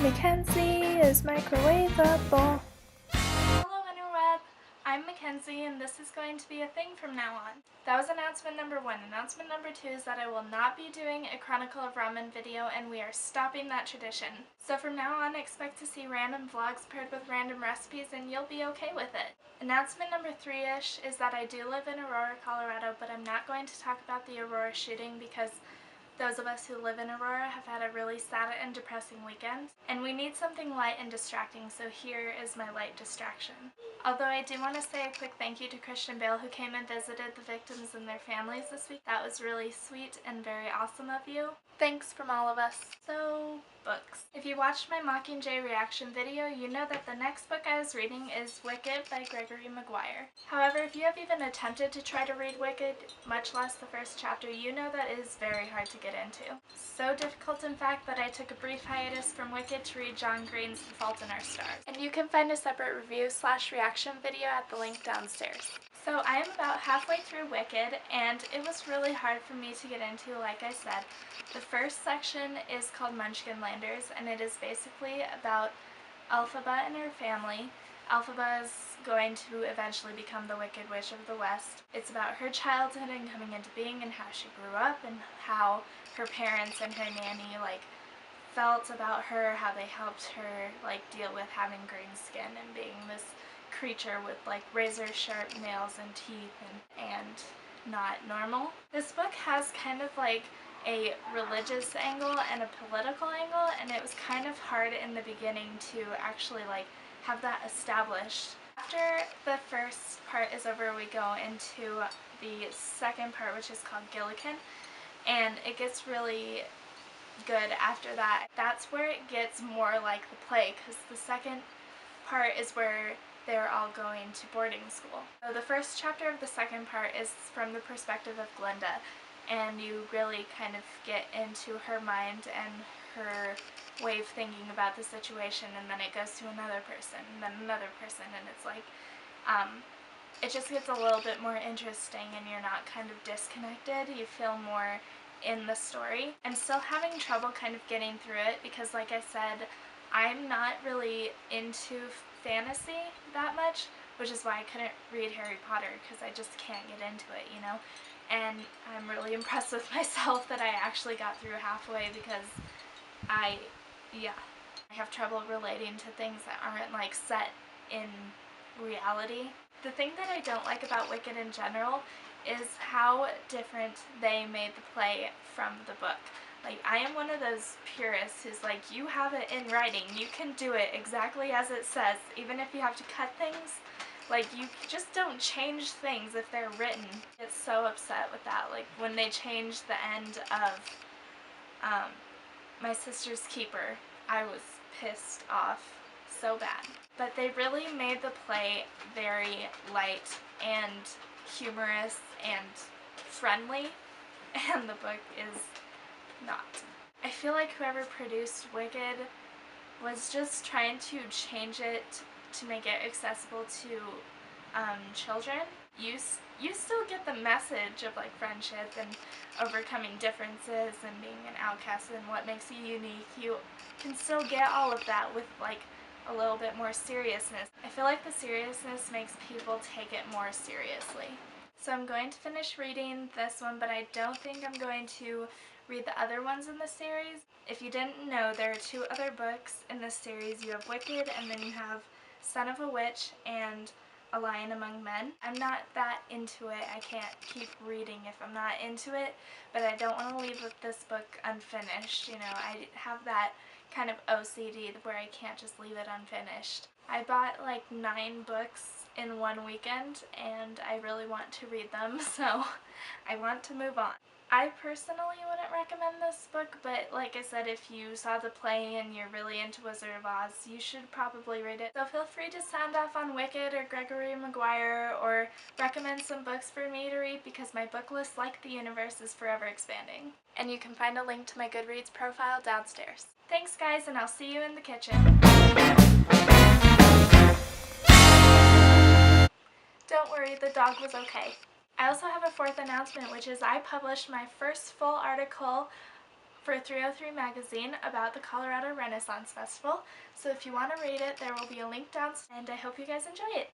Mackenzie is microwaveable. Hello interweb, I'm Mackenzie and this is going to be a thing from now on. That was announcement number 1. Announcement number 2 is that I will not be doing a Chronicle of Ramen video and we are stopping that tradition. So from now on expect to see random vlogs paired with random recipes and you'll be okay with it. Announcement number 3-ish is that I do live in Aurora, Colorado, but I'm not going to talk about the Aurora shooting because those of us who live in Aurora have had a really sad and depressing weekend, and we need something light and distracting, so here is my light distraction. Although I do want to say a quick thank you to Christian Bale who came and visited the victims and their families this week. That was really sweet and very awesome of you. Thanks from all of us. So, books. If you watched my Mockingjay reaction video, you know that the next book I was reading is Wicked by Gregory Maguire. However, if you have even attempted to try to read Wicked, much less the first chapter, you know that it is very hard to get into. So difficult in fact that I took a brief hiatus from Wicked to read John Green's The Fault in Our Stars. And you can find a separate review/reaction video at the link downstairs. So I am about halfway through Wicked, and it was really hard for me to get into, like I said. The first section is called Munchkinlanders, and it is basically about Elphaba and her family. Elphaba is going to eventually become the Wicked Witch of the West. It's about her childhood and coming into being and how she grew up and how her parents and her nanny felt about her, how they helped her deal with having green skin and being this creature with razor sharp nails and teeth and not normal. This book has kind of a religious angle and a political angle, and it was kind of hard in the beginning to actually have that established. After the first part is over, we go into the second part, which is called Gillikin, and it gets really good after that. That's where it gets more like the play, because the second part is where they're all going to boarding school. So the first chapter of the second part is from the perspective of Glinda, and you really kind of get into her mind and her way of thinking about the situation, and then it goes to another person, and then another person, and it's it just gets a little bit more interesting and you're not kind of disconnected. You feel more in the story. I'm still having trouble kind of getting through it because, like I said, I'm not really into fantasy that much, which is why I couldn't read Harry Potter, because I just can't get into it, you know? And I'm really impressed with myself that I actually got through halfway, because I have trouble relating to things that aren't set in reality. The thing that I don't like about Wicked in general is how different they made the play from the book. I am one of those purists who's you have it in writing, you can do it exactly as it says, even if you have to cut things. You just don't change things if they're written. I get so upset with that. When they changed the end of My Sister's Keeper, I was pissed off so bad. But they really made the play very light and humorous and friendly, and the book is not. I feel like whoever produced Wicked was just trying to change it to make it accessible to children. You still get the message of friendship and overcoming differences and being an outcast and what makes you unique. You can still get all of that with a little bit more seriousness. I feel like the seriousness makes people take it more seriously. So I'm going to finish reading this one, but I don't think I'm going to read the other ones in the series. If you didn't know, there are 2 other books in this series. You have Wicked, and then you have Son of a Witch and A Lion Among Men. I'm not that into it. I can't keep reading if I'm not into it, but I don't want to leave this book unfinished. I have that kind of OCD where I can't just leave it unfinished. I bought 9 books in one weekend, and I really want to read them, so I want to move on. I personally wouldn't recommend this book, but like I said, if you saw the play and you're really into Wizard of Oz, you should probably read it. So feel free to sound off on Wicked or Gregory Maguire, or recommend some books for me to read, because my book list, like the universe, is forever expanding. And you can find a link to my Goodreads profile downstairs. Thanks guys, and I'll see you in the kitchen. Don't worry, the dog was okay. I also have a 4th announcement, which is I published my first full article for 303 magazine about the Colorado Renaissance Festival. So if you want to read it, there will be a link down, and I hope you guys enjoy it.